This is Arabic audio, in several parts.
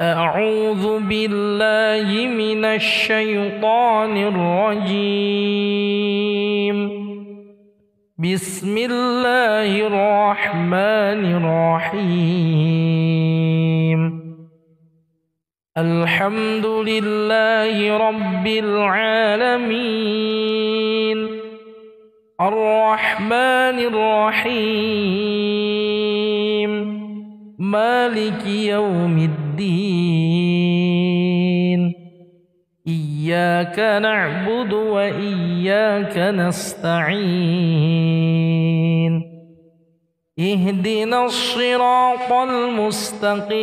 أعوذ بالله من الشيطان الرجيم. بسم الله الرحمن الرحيم. الحمد لله رب العالمين الرحمن الرحيم مالك يوم الدين. إياك نعبد وإياك نستعين. اهدنا الصراط المستقيم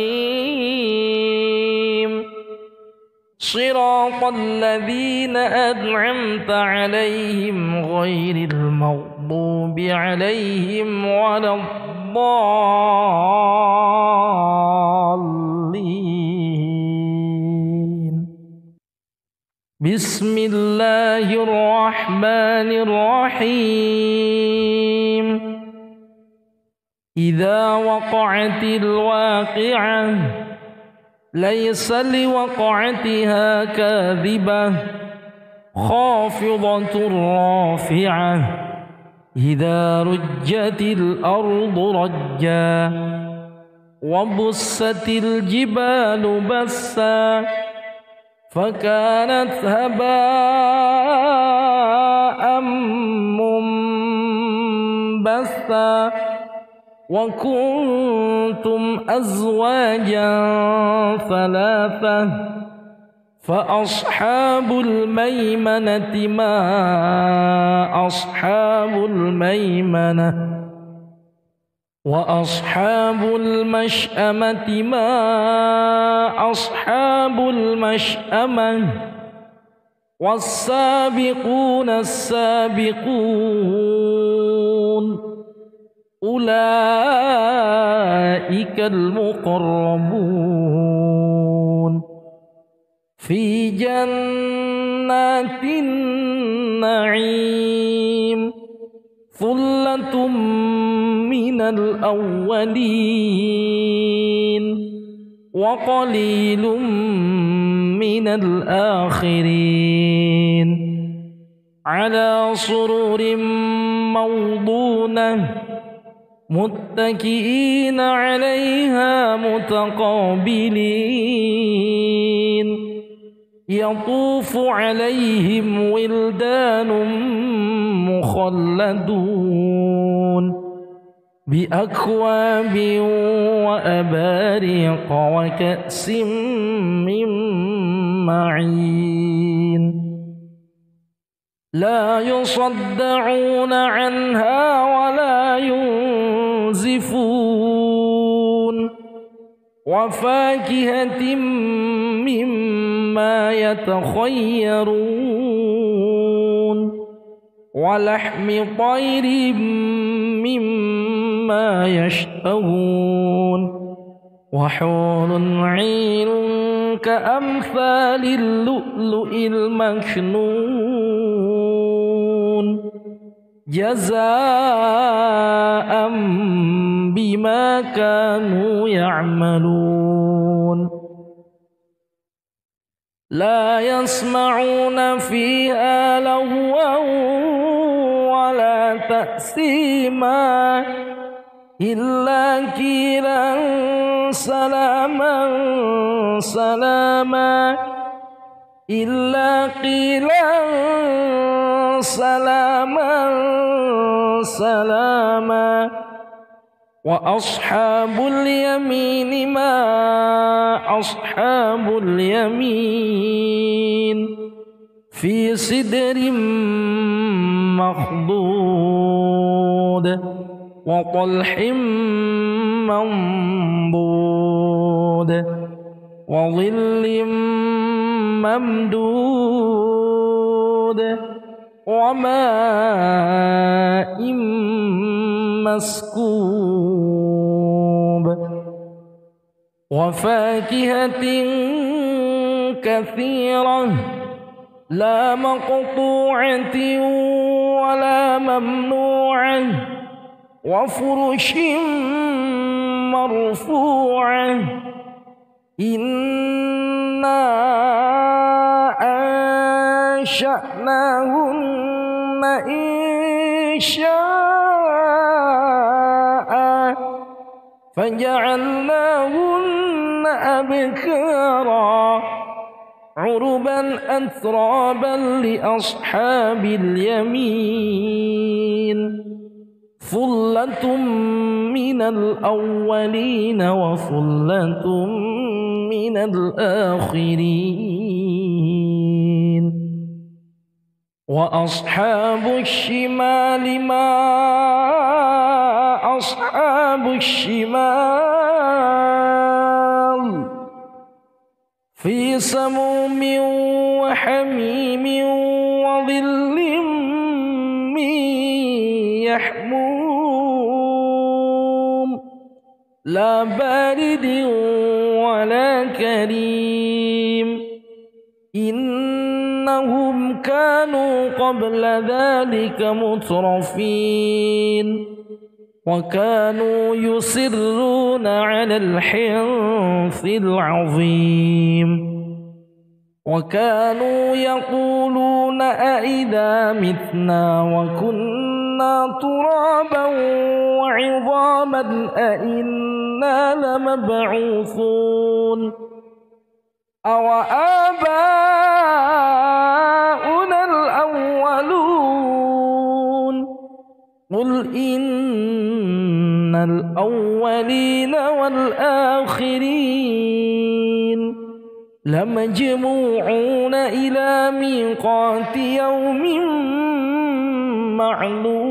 صراط الذين أنعمت عليهم غير المغضوب عليهم ولا الضالين. بسم الله الرحمن الرحيم. إذا وقعت الواقعة ليس لوقعتها كاذبة خافضة رافعة. إذا رجت الأرض رجا وبست الجبال بسا فكانت هباء منبثا. وكنتم أزواجا ثلاثة فأصحاب الميمنة ما أصحاب الميمنة وأصحاب المشأمة ما أصحاب المشأمة. والسابقون السابقون أولئك المقربون في جنات النعيم. ثلة من الأولين وقليل من الآخرين. على سرر موضونة متكئين عليها متقابلين. يطوف عليهم ولدان مخلدون بأكواب وأباريق وكأس من معين. لا يصدعون عنها ولا ينزفون. وفاكهة مما يتخيرون ولحم طير مما يشتهون. وحور عين كأمثال اللؤلؤ المكنون جزاء بما كانوا يعملون. لا يسمعون فيها لغوا ولا تأثيما إلا قيلا سلاما سلاما إلا قيلا سلاما سلاما. وأصحاب اليمين ما أصحاب اليمين في سدر مخضود وطلح منضود وظل ممدود وماء مسكوب. وفاكهة كثيرة لا مقطوعة ولا ممنوعة وفرش مرفوعة إنا أنشأناهن إنشاء فجعلناهن أبكارا عربا أترابا لأصحاب اليمين ثلة من الأولين وثلة من الآخرين وأصحاب الشمال ما أصحاب الشمال في سموم وحميم وظل من يحموم لا بارد ولا كريم إنهم كانوا قبل ذلك مترفين وكانوا يصرون على الحنث العظيم وكانوا يقولون أئذا متنا وكنا ترابا وعظاما أئنا لمبعوثون أو آباؤنا الأولون قل إن الأولين والآخرين لمجموعون إلى ميقات يوم معلوم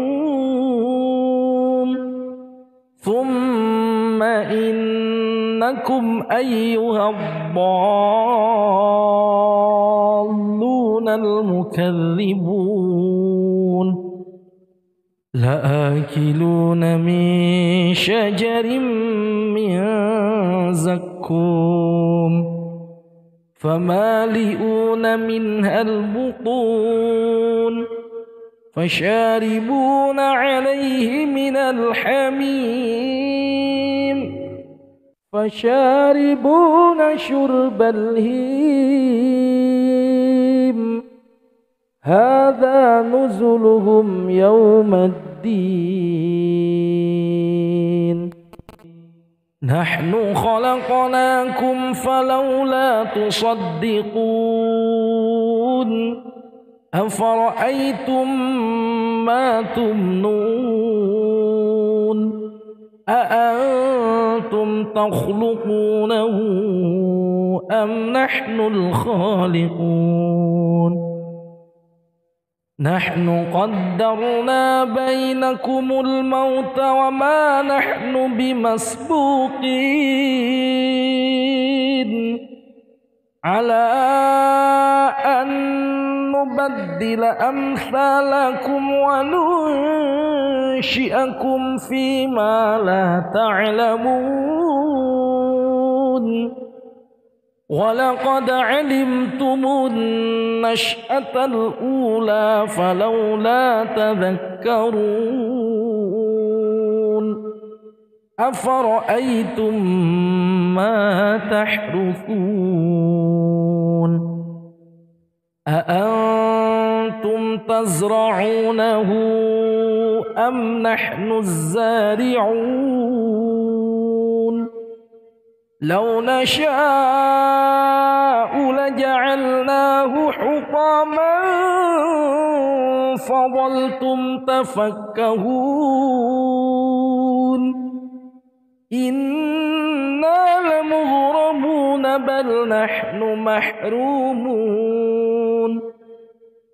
ثم إنكم أيها الضالون المكذبون لآكلون من شجر من زقوم فمالئون منها البطون فشاربون عليه من الحميم فشاربون شرب الهيم هذا نزلهم يوم الدين نحن خلقناكم فلولا تصدقون أفرأيتم ما تمنون أأنتم تخلقونه أم نحن الخالقون نحن قدرنا بينكم الموت وما نحن بمسبوقين على أن نبدل أمثالكم وننشئكم فيما لا تعلمون ولقد علمتم النشأة الأولى فلولا تذكرون أفرأيتم ما تحرثون أأنتم تزرعونه أم نحن الزارعون لو نشاء لجعلناه حطاما فظلتم تفكهون إنا لمغرمون بل نحن محرومون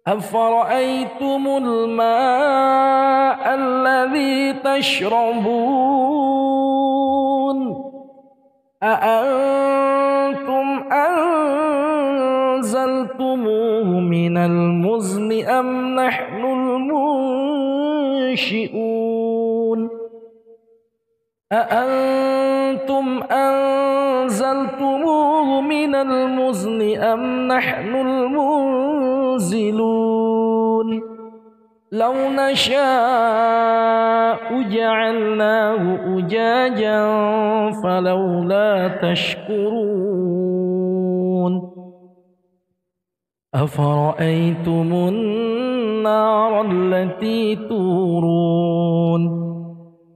أفرأيتم الماء الذي تشربون أأنتم أنزلتموه من المزن أم نحن المنشئون أأنتم أنزلتموه من المزن أم نحن المنزلون لو نشاء جعلناه أجاجا فلولا تشكرون أفرأيتم النار التي تورون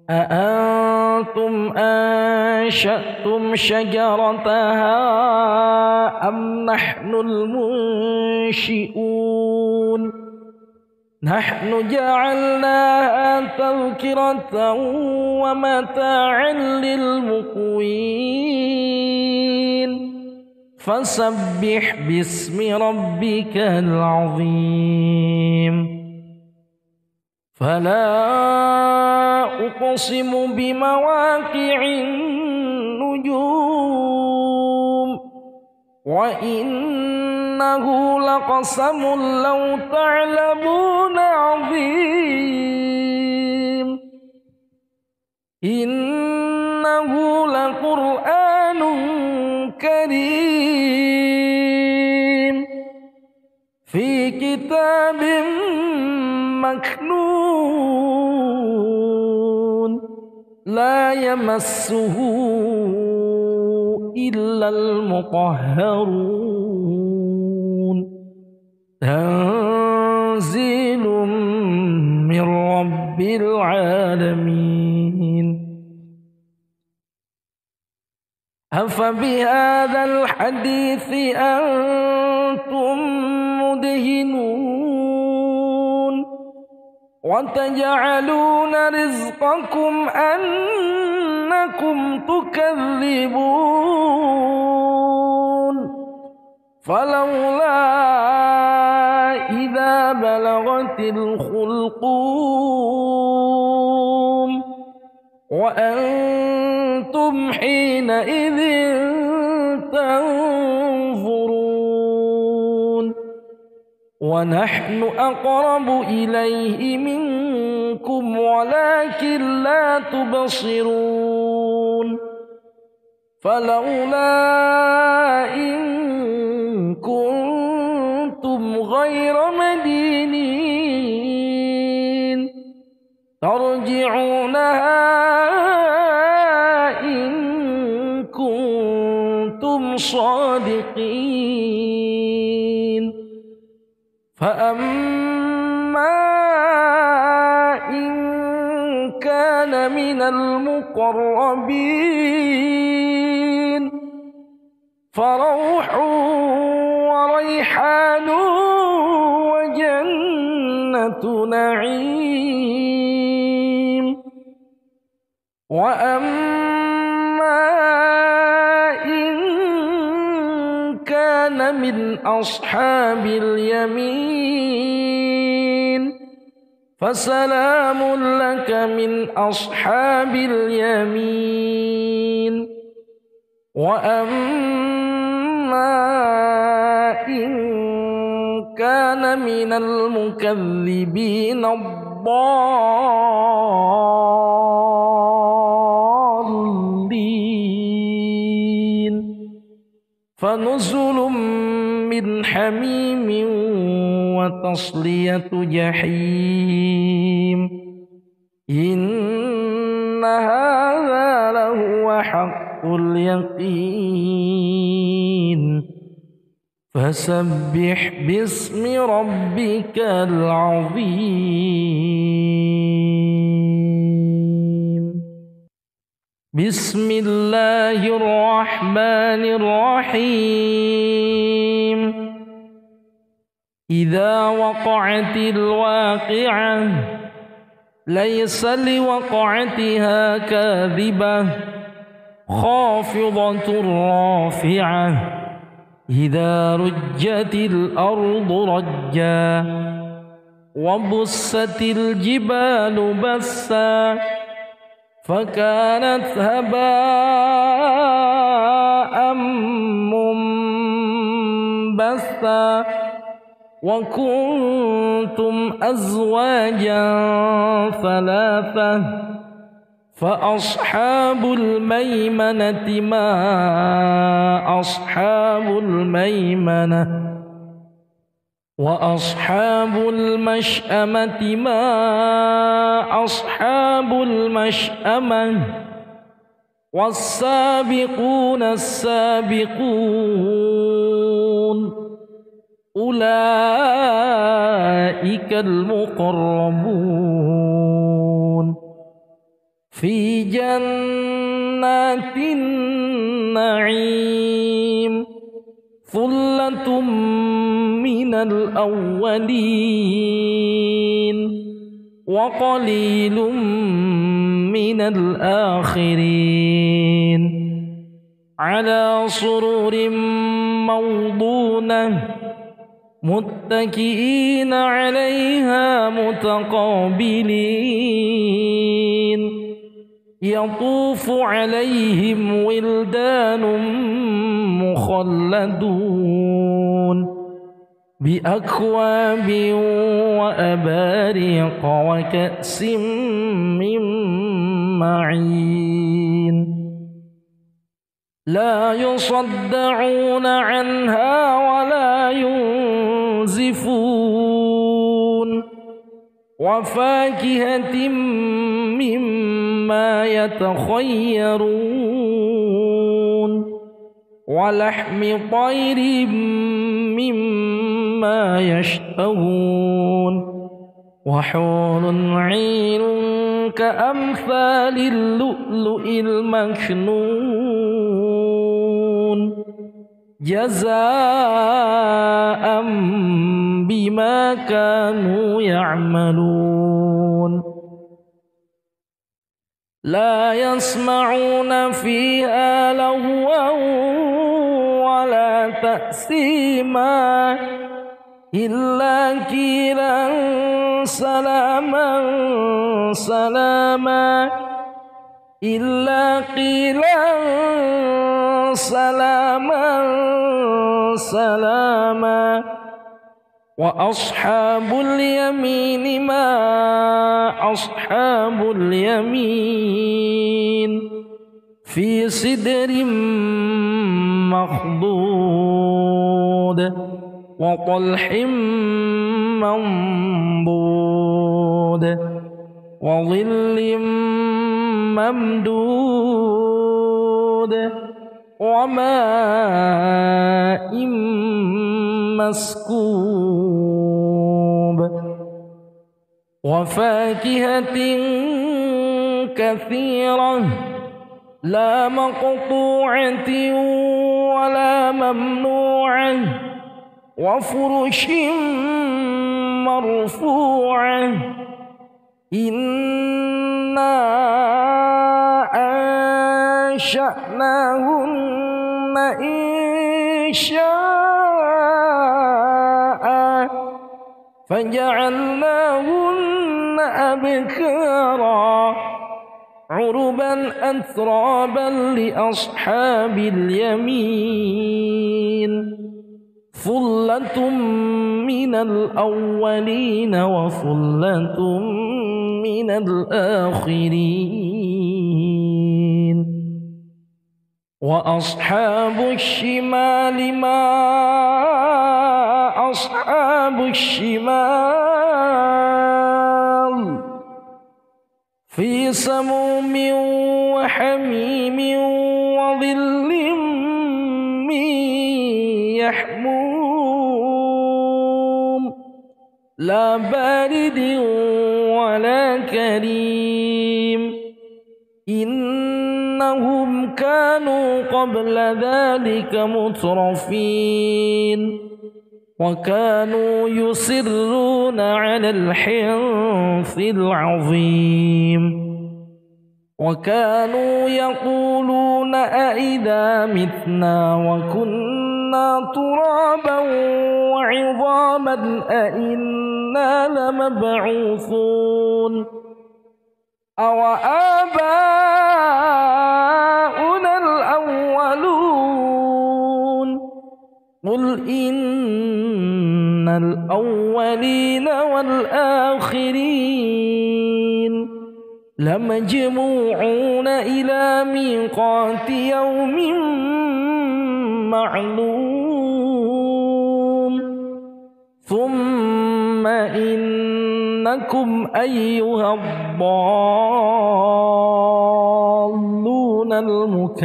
أأنتم أنشأتم شجرتها أم نحن المنشئون نحن جعلناها تذكرة ومتاعا للمقوين فسبح باسم ربك العظيم فلا أقسم بمواقع النجوم وإنه لقسم لو تعلمون عظيم إنه لقرآن كريم في كتاب مكنون لا يمسه إلا المطهرون تنزيل من رب العالمين أفبهذا الحديث أنتم مدهنون وتجعلون رزقكم أنكم تكذبون فلولا إذا بلغت الحلقوم وأنتم حينئذ تنظرون ونحن أقرب إليه منكم ولكن لا تبصرون فلولا إن كنتم غير مدينين ترجعونها إن كنتم صادقين فأما إن كان من المقربين فروح وريحان وجنة نعيم وأما إن كان من أصحاب اليمين فسلام لك من أصحاب اليمين وأما إن كان من المكذبين الضالين فنزل من حميم وتصلية جحيم إن هذا لهو حق اليقين فسبح باسم ربك العظيم بسم الله الرحمن الرحيم إذا وقعت الواقعة ليس لوقعتها كاذبة خافضة رافعة إذا رجت الأرض رجا وبست الجبال بسا فكانت هباء منبثا وكنتم أزواجا ثلاثة فأصحاب الميمنة ما أصحاب الميمنة وأصحاب المشأمة ما أصحاب المشأمة والسابقون السابقون أولئك المقربون في جنات النعيم ثلة من الأولين وقليل من الآخرين على سرر موضونة متكئين عليها متقابلين يطوف عليهم ولدان مخلدون بأكواب وأباريق وكأس من معين لا يصدعون عنها ولا ينزفون وفاكهة مما يتخيرون ولحم طير مما يشتهون وحور عين كأمثال اللؤلؤ المكنون جزاء بما كانوا يعملون لا يسمعون فيها لغوا ولا تأثيما إلا قيلا سلاما سلاما إلا قيلا سلاما سلاما وأصحاب اليمين ما أصحاب اليمين في سدر مخضود وطلح منضود وظل ممدود وماء مسكوب وفاكهة كثيرة لا مقطوعة ولا ممنوعة وفرش مرفوعة إنا أنشأناهن إنشاء فجعلناهن أبكارا عربا أترابا لأصحاب اليمين ثلة من الأولين وثلة من الآخرين وأصحاب الشمال ما أصحاب الشمال في سموم وحميم وظل من يحموم لا بارد ولا كريم إنهم كانوا قبل ذلك مترفين وكانوا يصرون على الحنث العظيم وكانوا يقولون أئذا متنا وكنا ترابا وعظاما أئنا لمبعوثون أو آباؤنا الأولون قل إن الأولين والآخرين لمجموعون إلى ميقات يوم معلوم ثم إنكم أيها الضالون المكذبون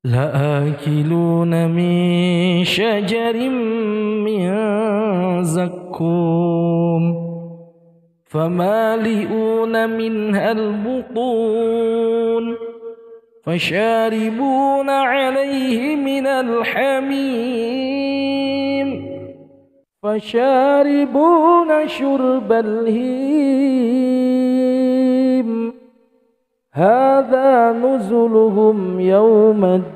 لآكلون من شجر من زقوم فمالئون منها البطون فشاربون عليه من الحميم فشاربون شرب الهيم هذا نزلهم يوم الدين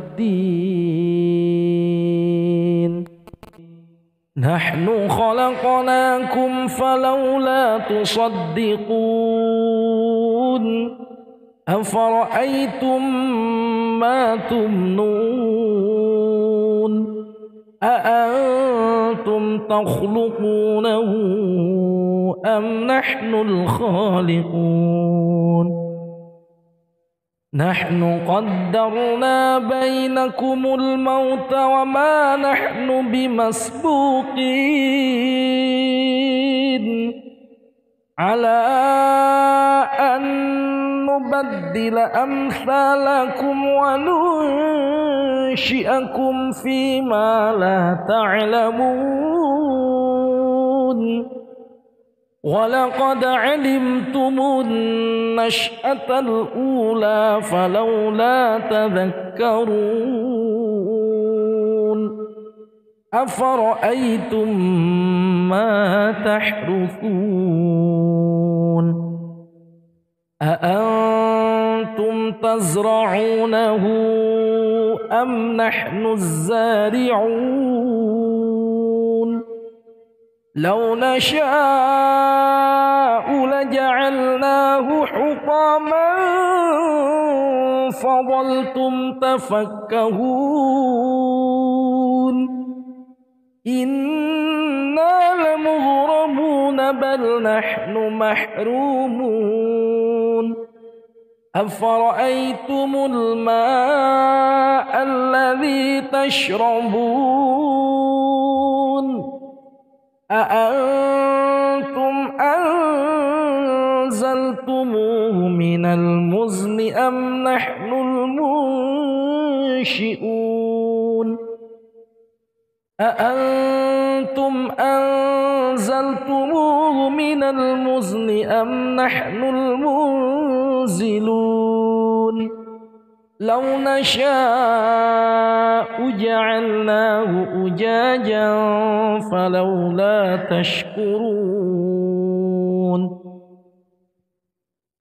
نحن خلقناكم فلولا تصدقون أفرأيتم ما تمنون أأنتم تخلقونه أم نحن الخالقون نحن قدرنا بينكم الموت وما نحن بمسبوقين على أن نبدل أمثالكم وننشئكم فيما لا تعلمون ولقد علمتم النشأة الأولى فلولا تذكرون أفرأيتم ما تحرثون أأنتم تزرعونه أم نحن الزارعون لو نشاء لجعلناه حطاما فظلتم تفكهون إنا لمغرمون بل نحن محرومون أفرأيتم الماء الذي تشربون أأنتم أنزلتموه من المزن أم نحن المنشئون أأنتم أنزلتموه من المزن أم نحن المنزلون لو نشاء جعلناه أجاجا فلولا تشكرون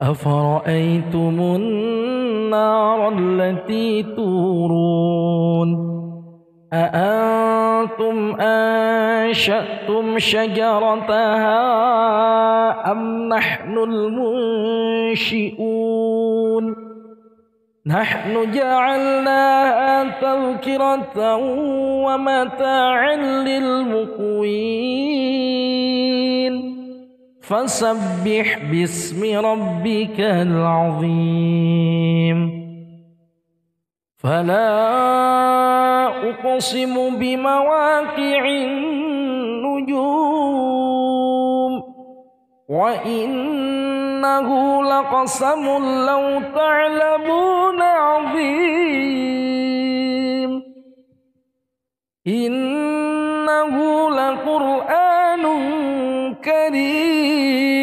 أفرأيتم النار التي تورون أأنتم أنشأتم شجرتها أم نحن المنشئون نحن جعلناها تذكرة ومتاعا للمقوين فسبح باسم ربك العظيم فلا أقسم بمواقع النجوم وإنه لقسم لو تعلمون عظيم إنه لقرآن كريم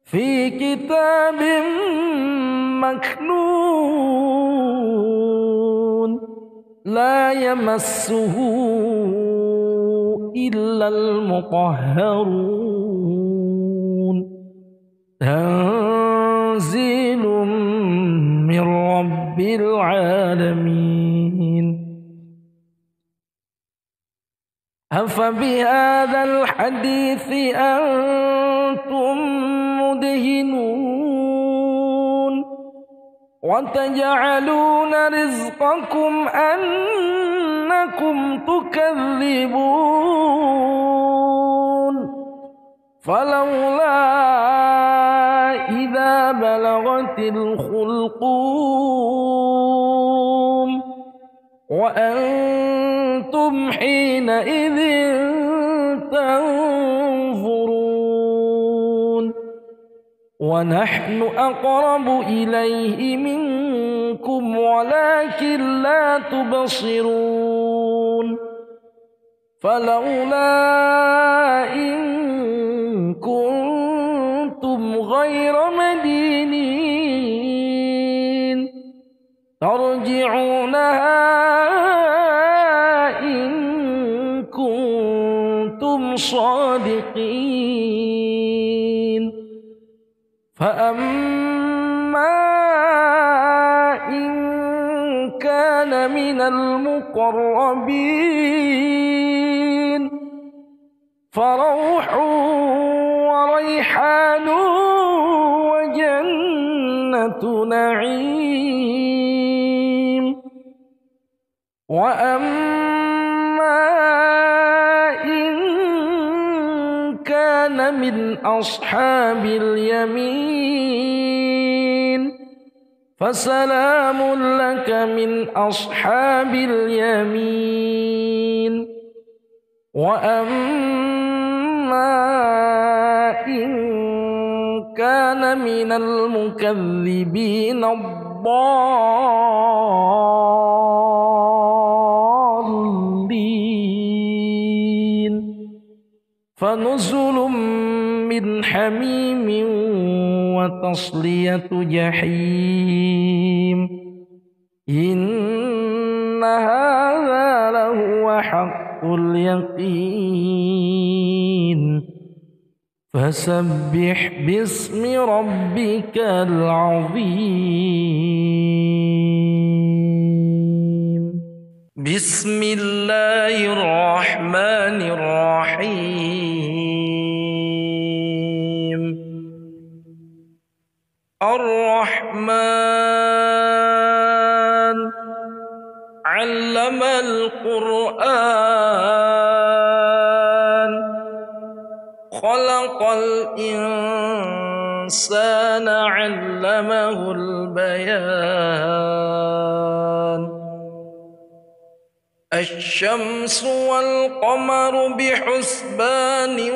في كتاب مكنون لا يمسه إلا المطهرون تنزيل من رب العالمين أفبهذا الحديث أنتم مدهنون وتجعلون رزقكم أنكم تكذبون فلولا إذا بلغت الحلقوم وأنتم حينئذ تنظرون ونحن أقرب إليه منكم منكم ولكن لا تبصرون فلولا إن كنتم غير مدينين ترجعونها إن كنتم صادقين فأما إن كان من المقربين فروح وريحان وجنة نعيم وأما إن كان من أصحاب اليمين فسلام لك من أصحاب اليمين وأما إن كان من المكذبين الضالين فنزل من حميم وتصلية جحيم إن هذا لهو حق اليقين فسبح باسم ربك العظيم بسم الله الرحمن الرحيم الرحمن علم القرآن خلق الإنسان علمه البيان الشمس والقمر بحسبان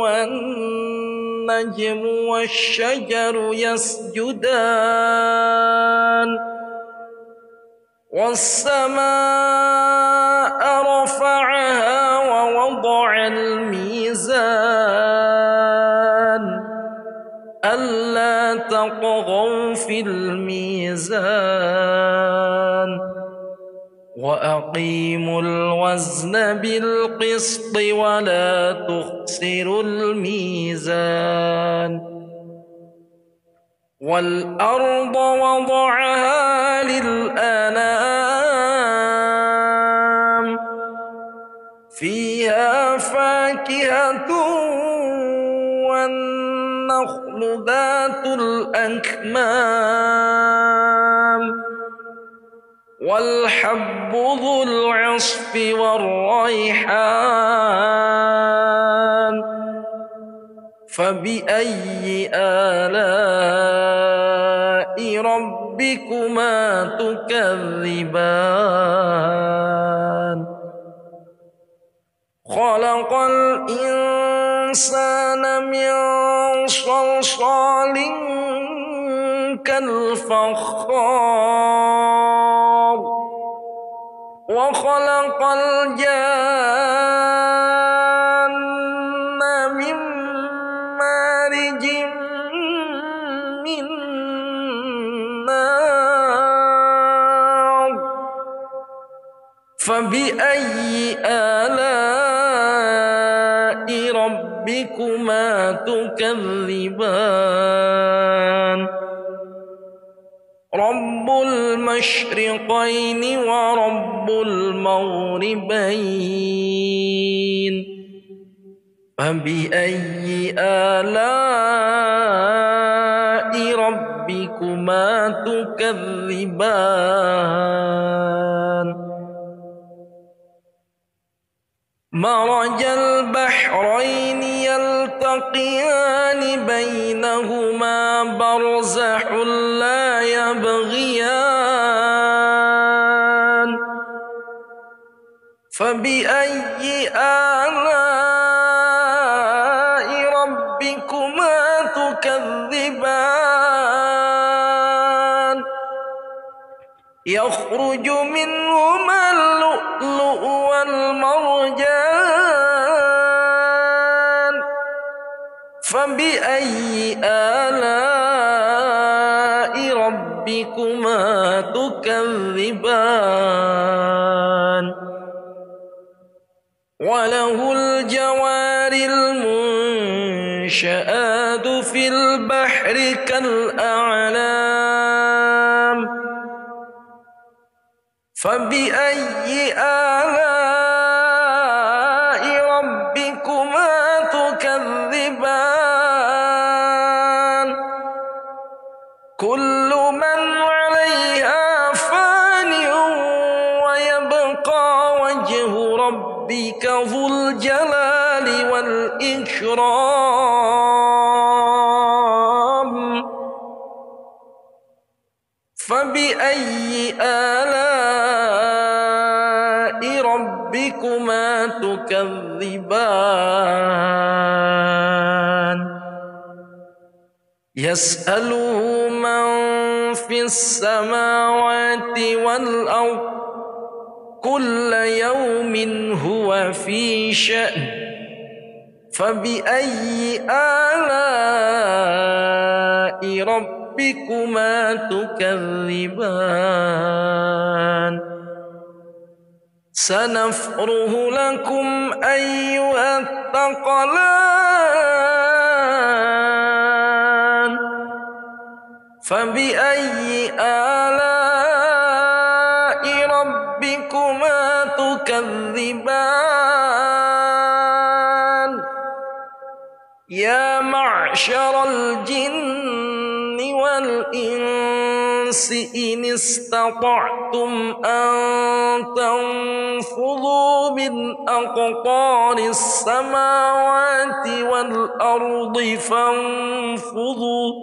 والنجم والشجر يسجدان والسماء رفعها ووضع الميزان ألا تطغوا في الميزان وأقيموا الوزن بالقسط ولا تخسروا الميزان والأرض وضعها للأنام فيها فاكهة والنخل ذات الأكمام والحب ذو العصف والريحان فبأي آلاء ربكما تكذبان خلق الإنسان من صلصال كالفخار وخلق الجان من مارج من نار فبأي آلاء ربكما تكذبان رب المشرقين ورب المغربين فبأي آلاء ربكما تكذبان مرج البحرين يلتقيان بينهما برزح لا يبغيان فبأي آلاء ربكما تكذبان يخرج منهما اللؤلؤ والمرجان فبأي آلاء ربكما تكذبان وله الجوار المنشآت في البحر كالأعلام فبأي آلاء ربكما تكذبان كل من عليها فان ويبقى وجه ربك ذو الجلال والإكرام فبأي آلاء ربكما تكذبان يسأله من في السماوات والأرض كل يوم هو في شأن فبأي آلاء ربكما تكذبان سنفرغ لكم أيها الثقلان فبأي آلاء ربكما تكذبان يا معشر الجن والإنس إن استطعتم أن تنفذوا من أقطار السماوات والأرض فانفذوا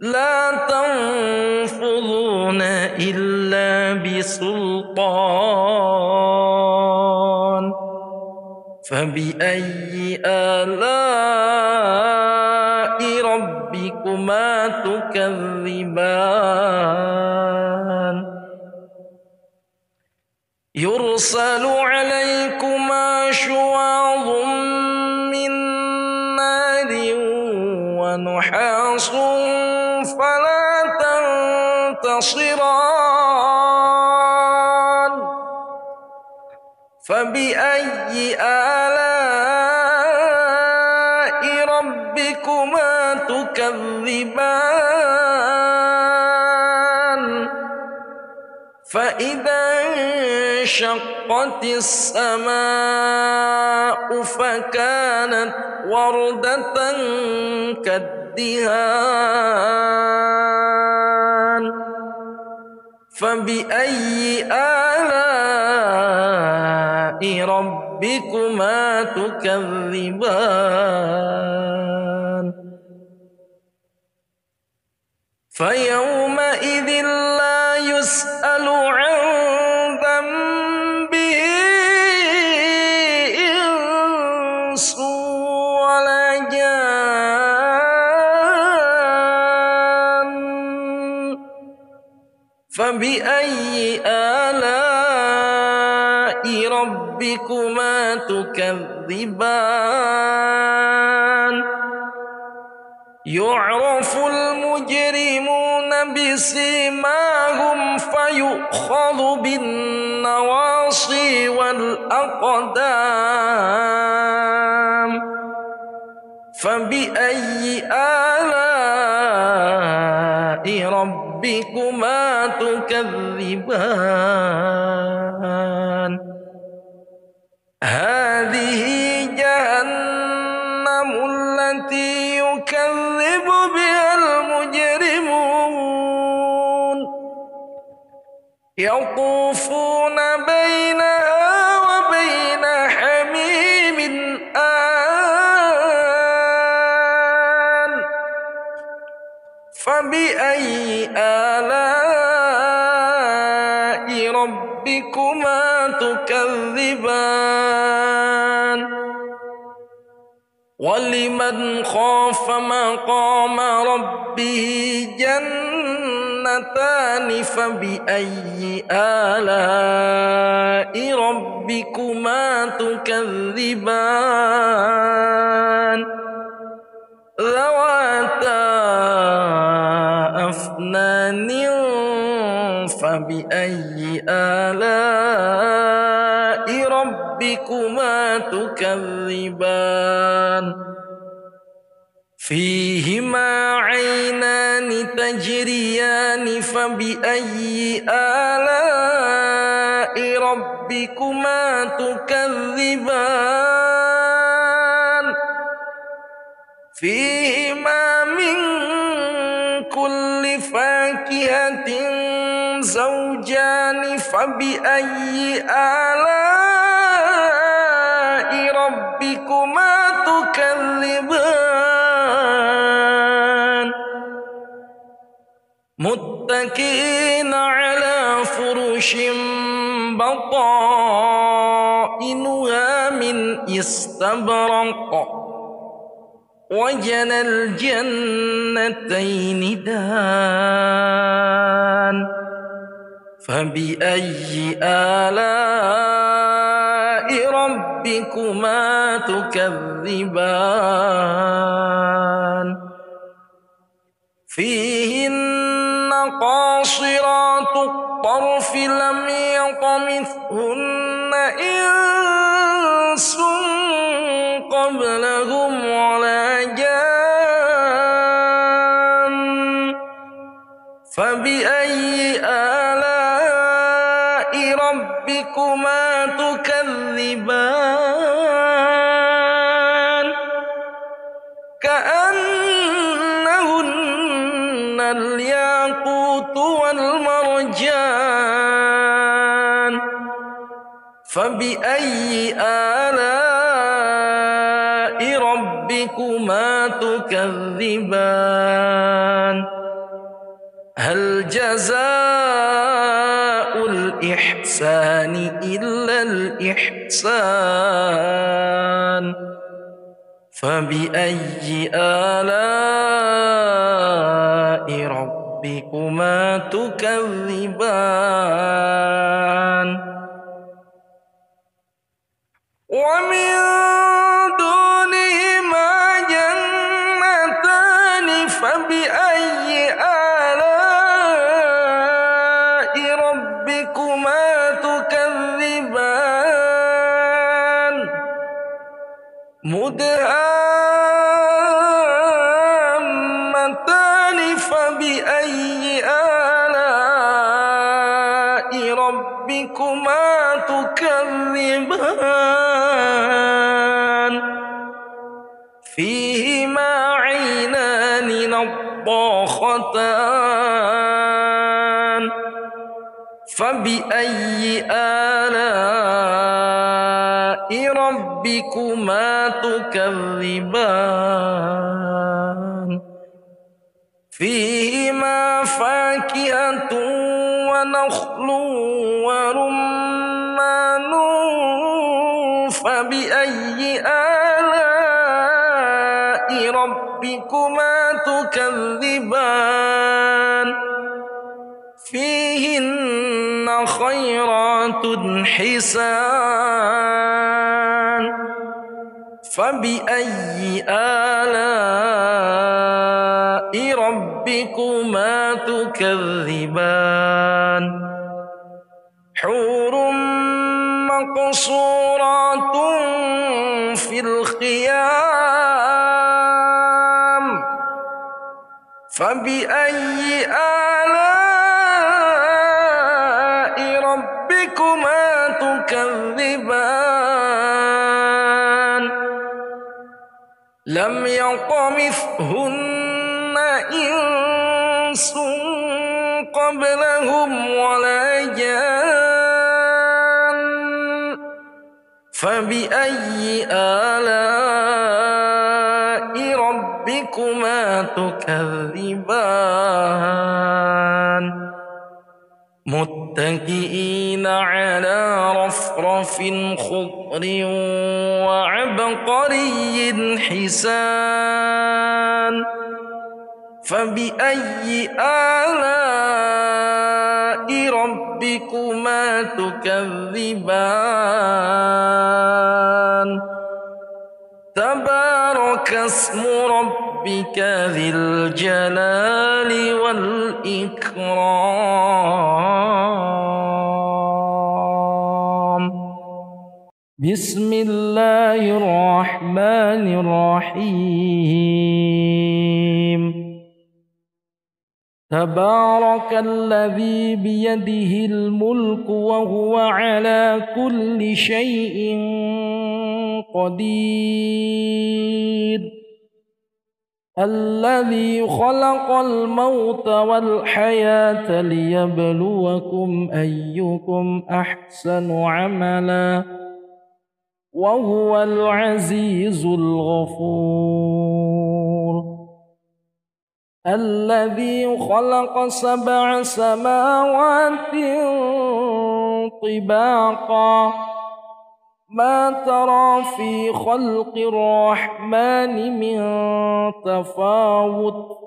لا تنفذون إلا بسلطان فبأي آلاء ربكما تكذبان يرسل عليكما شواظ من نار ونحاس فلا تنتصران فبأي آلاء ربكما تكذبان فإذا انشقت السماء فكانت وردة كالدهان فبأي آلاء ربكما تكذبان فيومئذ لا يسأل عن ذنبه إنس ولا جان فبأي آلاء ربكما تكذبان يعرف المجرمون بسيماهم فيؤخذ بالنواصي والأقدام فبأي آلاء ربكما تكذبان هذه جهنم التي يكذب بها المجرمون يطوفون بينها وبين حميم آن فبأي آلاء ربكما تكذبان ولمن خاف مقام ربه جنتان جنتان فبأي آلاء ربكما تكذبان ذواتا أفنان فبأي آلاء ربكما تكذبان فيهما عينان تجريان فبأي آلاء ربكما تكذبان فيهما من كل فاكهة زوجان فبأي آلاء ربكما تكذبان متكئين على فرش بطائنها من استبرق وجنى الجنتين دان فبأي آلاء ربكما تكذبان فيهن قاصرات الطرف لم يطمثهن إنس قبلهم ولا جان فبأي آلاء ربكما تكذبان كأنهن الياقوت والمرجان فبأي آلاء ربكما تكذبان هل جزاء الإحسان إلا الإحسان فبأي آلاء ربكما تكذبان ومن دونهما جنتان فبأي آلاء ربكما تكذبان مدهامتان فبأي آلاء ربكما تكذبان فيهما عينان نضاختان فبأي آلاء ربكما تكذبان فيهما فاكهة ونخل ورمان فبأي آلاء ربكما تكذبان فيهن خيرات حسان فبأي آلاء ربكما تكذبان حور مقصورات في الخيام فبأي آلاء ربكما تكذبان لم يطمثهن إنس قبلهم ولا جان فبأي آلاء ربكما تكذبان متكئين على رفرف خضر وعبقري حسان فبأي آلاء ربكما تكذبان تبارك اسم ربك ذي الجلال والإكرام بسم الله الرحمن الرحيم تبارك الذي بيده الملك وهو على كل شيء قدير الذي خلق الموت والحياة ليبلوكم أيكم أحسن عملا وهو العزيز الغفور الذي خلق 7 سماوات طباقا ما ترى في خلق الرحمن من تفاوت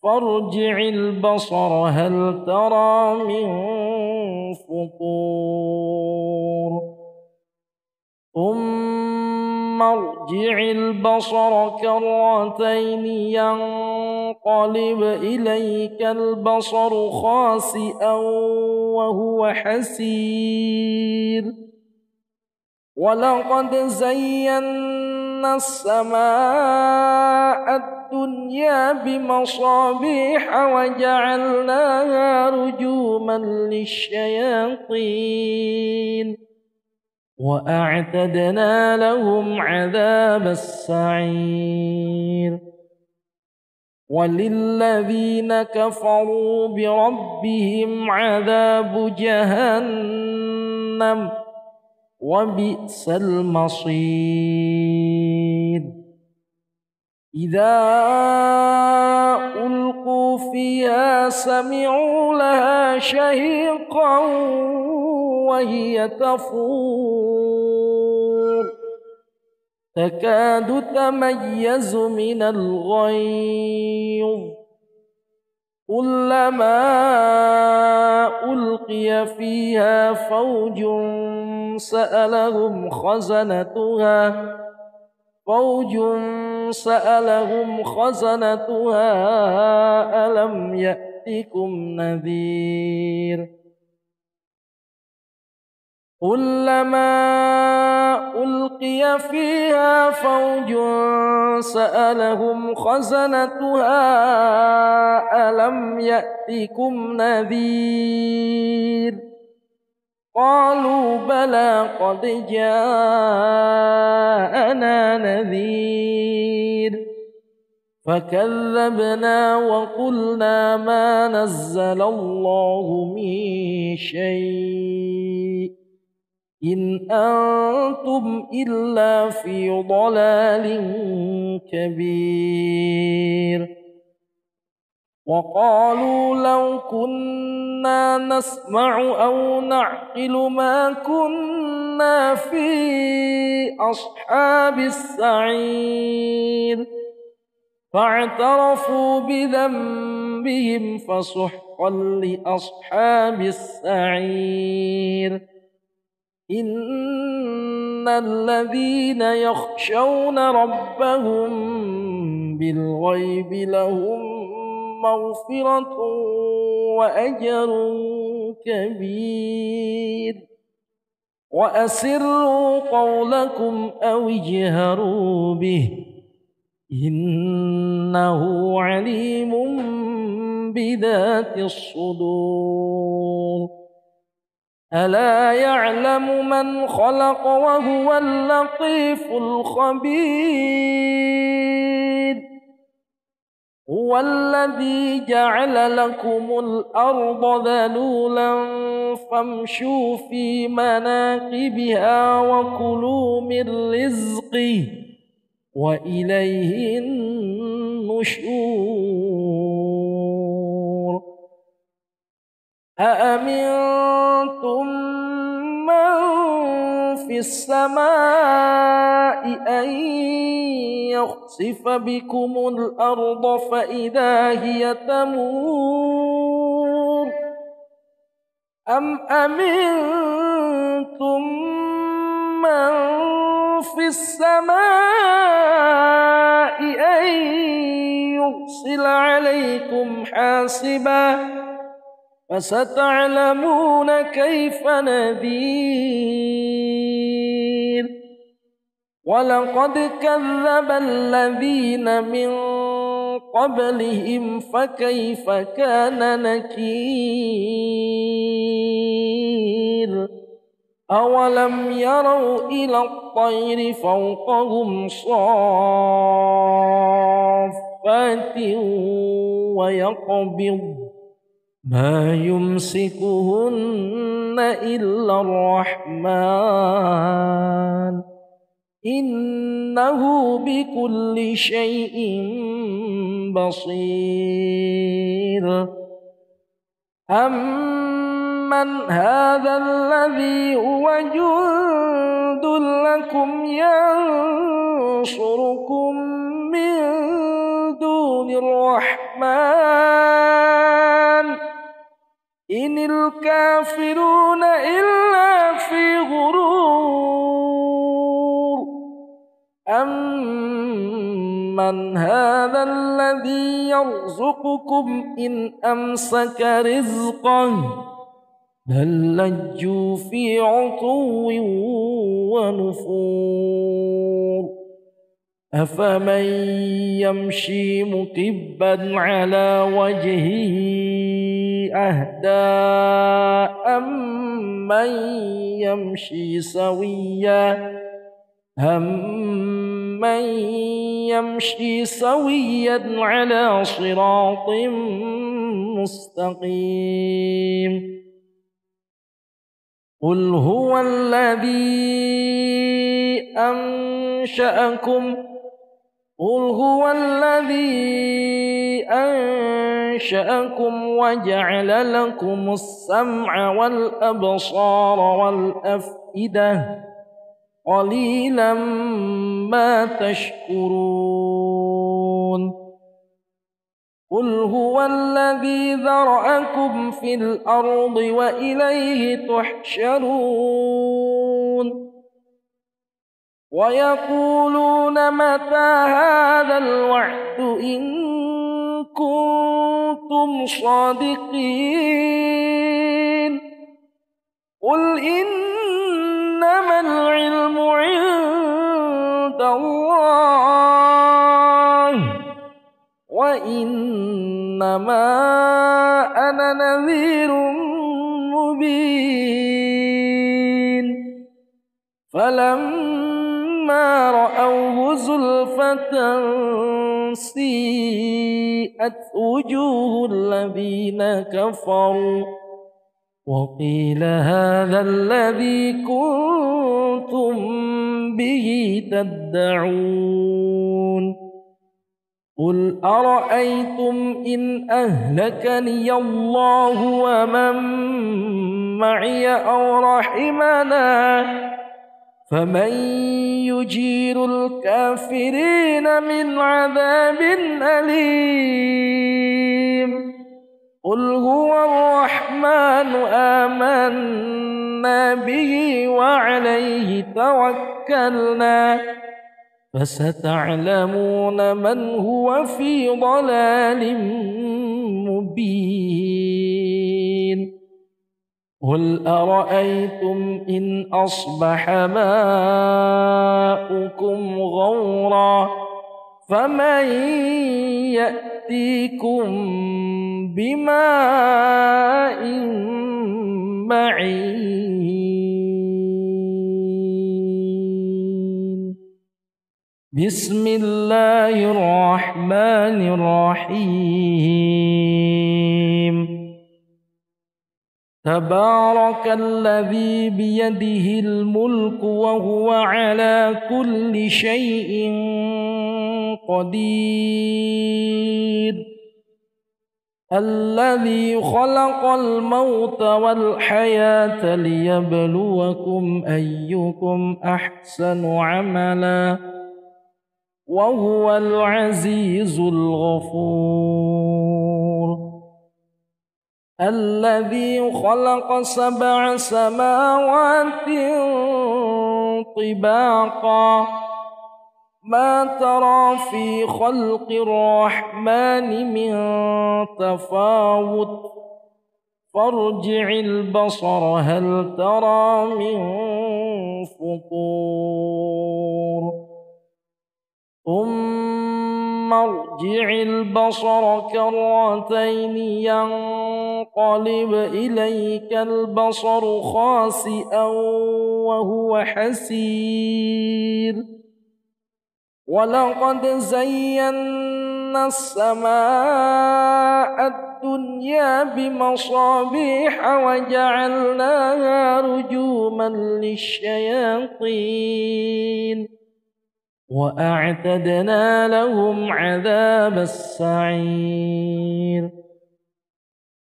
فارجع البصر هل ترى من فطور ثم ارجع البصر كرتين ينقلب إليك البصر خاسئا وهو حسير ولقد زينا السماء الدنيا بمصابيح وجعلناها رجوما للشياطين وأعتدنا لهم عذاب السعير وللذين كفروا بربهم عذاب جهنم وبئس المصير إذا ألقوا فيها سمعوا لها شهيقا وهي تفور تكاد تميز من الغيظ كلما ألقي فيها فوج سألهم خزنتها ألم يأتكم نذير كلما ألقي فيها فوج سألهم خزنتها ألم يأتكم نذير قالوا بلى قد جاءنا نذير فكذبنا وقلنا ما نزل الله من شيء إن أنتم إلا في ضلال كبير وقالوا لو كنا نسمع أو نعقل ما كنا في أصحاب السعير فاعترفوا بذنبهم فسحقا لأصحاب السعير إن الذين يخشون ربهم بالغيب لهم مغفرة وأجر كبير وأسروا قولكم أو اجهروا به إنه عليم بذات الصدور ألا يعلم من خلق وهو اللطيف الخبير هو الذي جعل لكم الأرض ذلولا فامشوا في مناكبها وكلوا من رزقه وإليه النشور أأمنتم من في السماء أن يخسف بكم الأرض فإذا هي تمور أم أمنتم من في السماء أن يرسل عليكم حاصبا فستعلمون كيف نذير ولقد كذب الذين من قبلهم فكيف كان نكير أولم يروا إلى الطير فوقهم صافات ويقبض ما يمسكهن إلا الرحمن إنه بكل شيء بصير أمن هذا الذي هو جند لكم ينصركم من دون الرحمن إن الكافرون إلا في غرور أمن هذا الذي يرزقكم إن أمسك رزقه بل لجوا في عتو ونفور أفمن يمشي مكبا على وجهه أهدى أمن يمشي سويا على صراط مستقيم قل هو الذي أنشأكم وجعل لكم السمع والأبصار والأفئدة قليلا ما تشكرون قل هو الذي ذرأكم في الأرض وإليه تحشرون ويقولون متى هذا الوعد إن كنتم صادقين قل إنما العلم عند الله وإنما أنا نذير مبين فلما رأوه زلفة سيئت وجوه الذين كفروا وقيل هذا الذي كنتم به تدعون قل أرأيتم إن أهلكني الله ومن معي أو رحمنا فمن يجير الكافرين من عذاب أليم قل هو الرحمن آمنا به وعليه توكلنا فستعلمون من هو في ضلال مبين قل أرأيتم إن أصبح ماؤكم غورا فمن يأتيكم بماء معين بسم الله الرحمن الرحيم تبارك الذي بيده الملك وهو على كل شيء قدير الذي خلق الموت والحياة ليبلوكم أيكم أحسن عملا وهو العزيز الغفور. الذي خلق 7 سماوات طباقا ما ترى في خلق الرحمن من تفاوت فارجع البصر هل ترى من فطور ثم ارجع البصر كرتين ينقلب إليك البصر خاسئا وهو حسير ولقد زينا السماء الدنيا بمصابيح وجعلناها رجوما للشياطين وأعتدنا لهم عذاب السعير.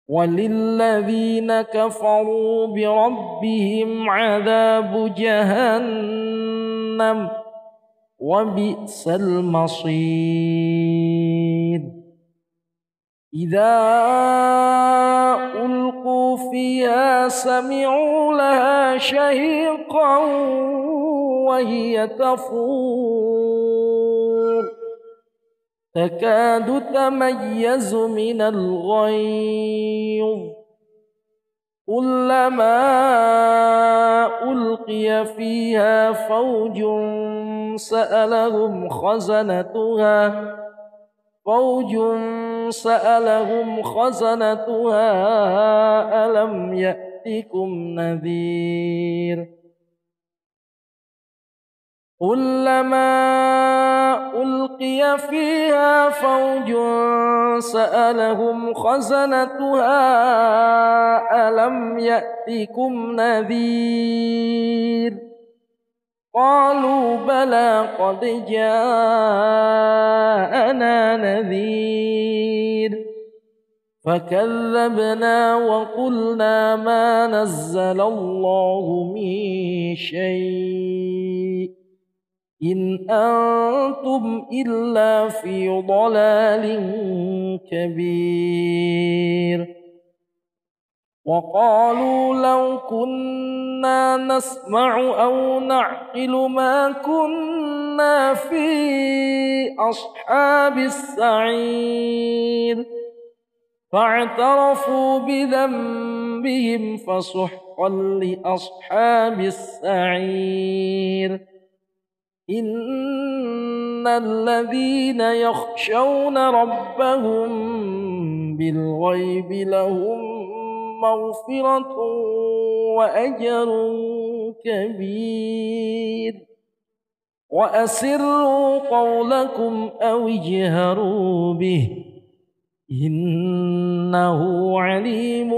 وللذين كفروا بربهم عذاب جهنم وبئس المصير. إذا ألقوا فيها سمعوا لها شهيقا وهي تفور تكاد تميز من الغيظ كلما ألقي فيها فوج سألهم خزنتها ألم يأتكم نذير كلما ألقي فيها فوج سألهم خزنتها ألم يأتكم نذير قالوا بلى قد جاءنا نذير فكذبنا وقلنا ما نزل الله من شيء إن أنتم إلا في ضلال كبير. وقالوا لو كنا نسمع أو نعقل ما كنا في أصحاب السعير فاعترفوا بذنبهم فسحقا لأصحاب السعير. إن الذين يخشون ربهم بالغيب لهم مغفرة وأجر كبير. وأسروا قولكم أو اجهروا به إنه عليم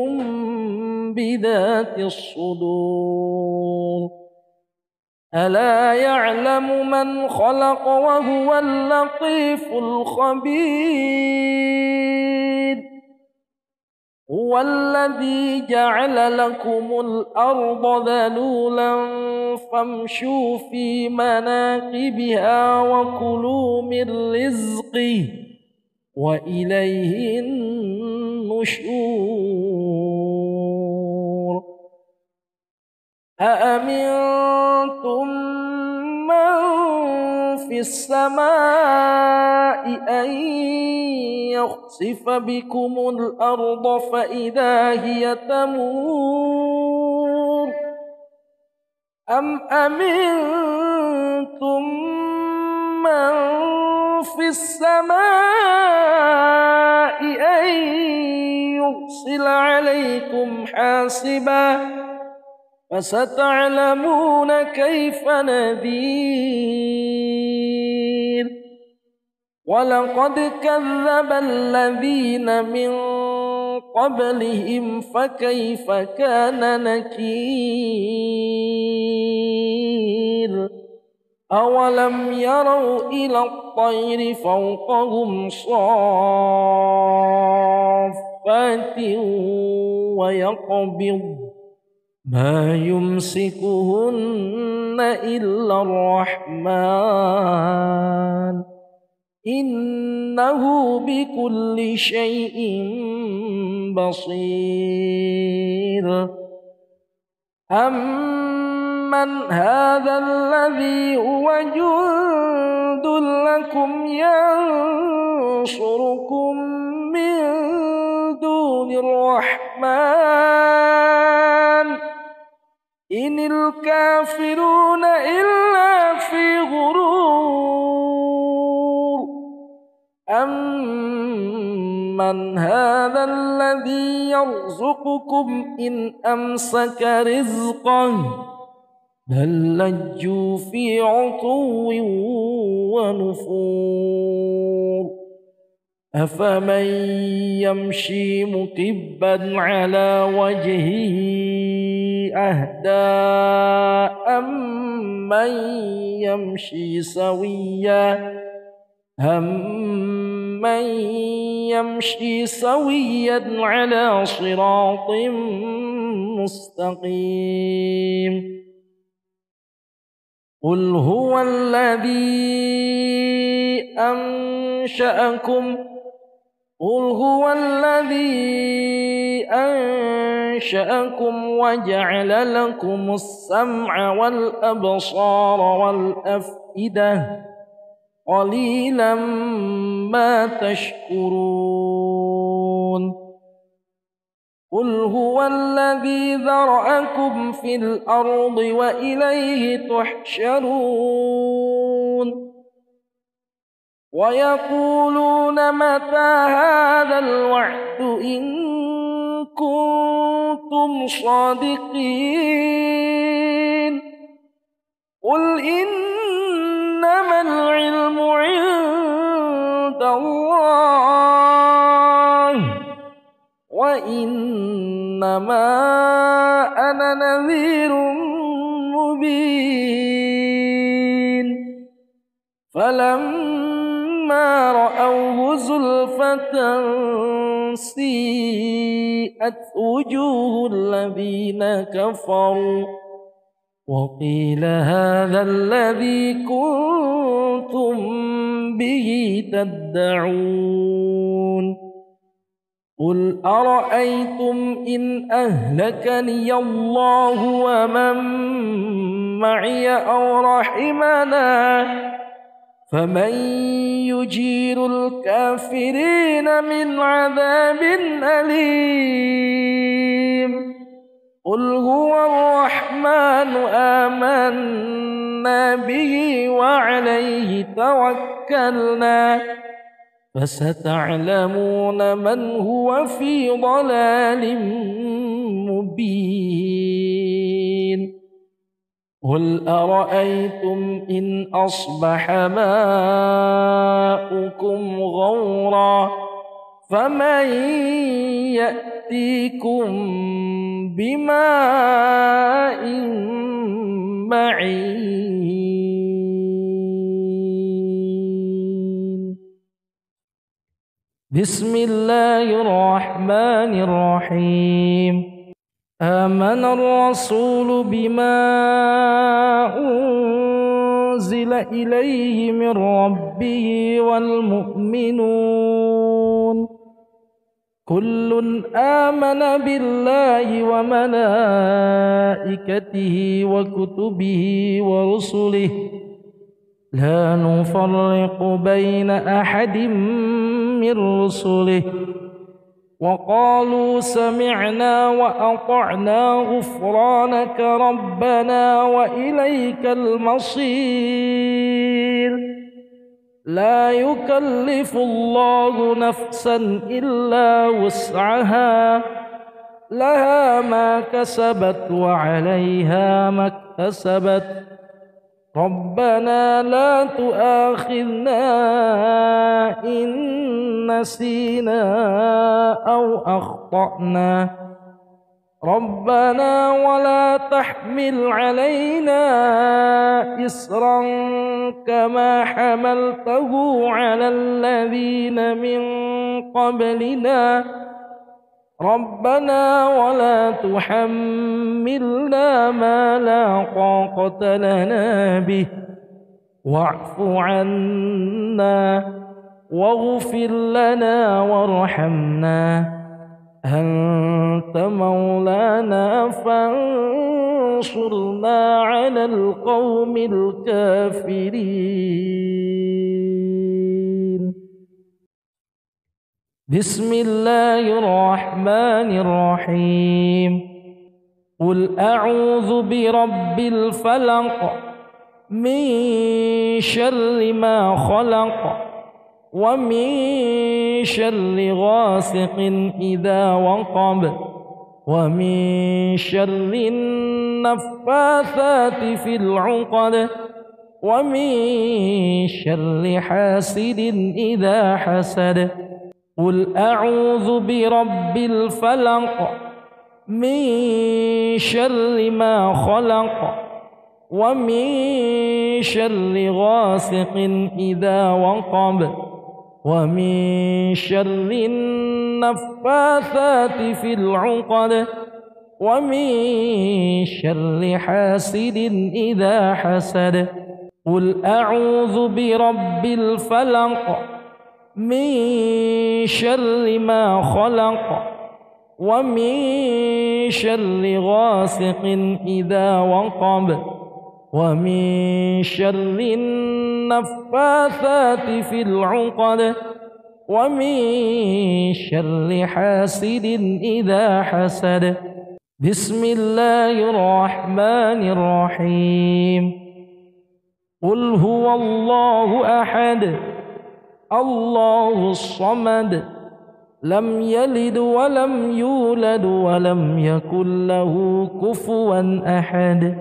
بذات الصدور. ألا يعلم من خلق وهو اللطيف الخبير. هو الذي جعل لكم الأرض ذلولا فامشوا في مناكبها وكلوا من رزقه وإليه النشور. أأمنتم من في السماء أن يخسف بكم الأرض فإذا هي تمور أم أمنتم من في السماء أن يرسل عليكم حاصبا فستعلمون كيف نذير. ولقد كذب الذين من قبلهم فكيف كان نكير. أولم يروا إلى الطير فوقهم صافات صافات ويقبض ما يمسكهن إلا الرحمن إنه بكل شيء بصير أمن هذا الذي هو جند لكم ينصركم من دون الرحمن إن الكافرون إلا في غرور أمن هذا الذي يرزقكم إن أمسك رزقه بل لجوا في عتو ونفور أفمن يمشي مكبا على وجهه أهدى أمن يمشي سويا على صراط مستقيم قل هو الذي أنشأكم وجعل لكم السمع والأبصار والأفئدة قليلا ما تشكرون قل هو الذي ذرأكم في الأرض وإليه تحشرون ويقولون متى هذا الوعد إن كنتم صادقين قل إنما العلم عند الله وإنما أنا نذير مبين فلما رأوه زلفة سيئت وجوه الذين كفروا وقيل هذا الذي كنتم به تدعون قل أرأيتم إن أهلكني الله ومن معي أو رحمنا فمن يجير الكافرين من عذاب أليم قل هو الرحمن آمنا به وعليه توكلنا فستعلمون من هو في ضلال مبين قل أرأيتم إن أصبح ماؤكم غورا فمن يأتيكم بماء معين بسم الله الرحمن الرحيم آمن الرسول بما أنزل إليه من ربه والمؤمنون كل آمن بالله وملائكته وكتبه ورسله لا نفرق بين أحد من رسله وقالوا سمعنا وأطعنا غفرانك ربنا وإليك المصير لا يكلف الله نفسا إلا وسعها لها ما كسبت وعليها ما اكتسبت ربنا لا تؤاخذنا إن نسينا أو أخطأنا ربنا ولا تحمل علينا إصرا كما حملته على الذين من قبلنا ربنا ولا تحملنا ما لا طاقة لنا به واعف عنا واغفر لنا وارحمنا أنت مولانا فانصرنا على القوم الكافرين. بسم الله الرحمن الرحيم. قل أعوذ برب الفلق من شر ما خلق ومن شر غاسق إذا وقب ومن شر النفاثات في العقد ومن شر حاسد إذا حسد. قل أعوذ برب الفلق من شر ما خلق ومن شر غاسق إذا وقب ومن شر النفاثات في العقد ومن شر حاسد إذا حسد. قل أعوذ برب الفلق من شر ما خلق ومن شر غاسق إذا وقب ومن شر النفاثات في العقد ومن شر حاسد إذا حسد. بسم الله الرحمن الرحيم. قل هو الله أحد الله الصمد لم يلد ولم يولد ولم يكن له كفوا أحد.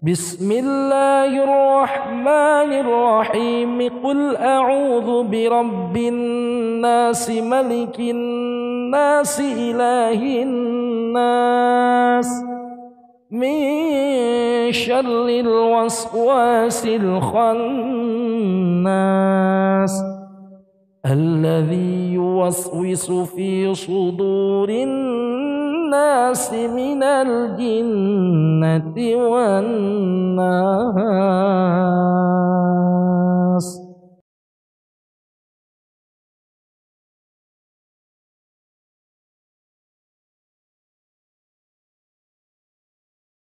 بسم الله الرحمن الرحيم. قل أعوذ برب الناس ملك الناس إله الناس من شر الوسواس الخناس الذي يوسوس في صدور الناس من الجنة والناس.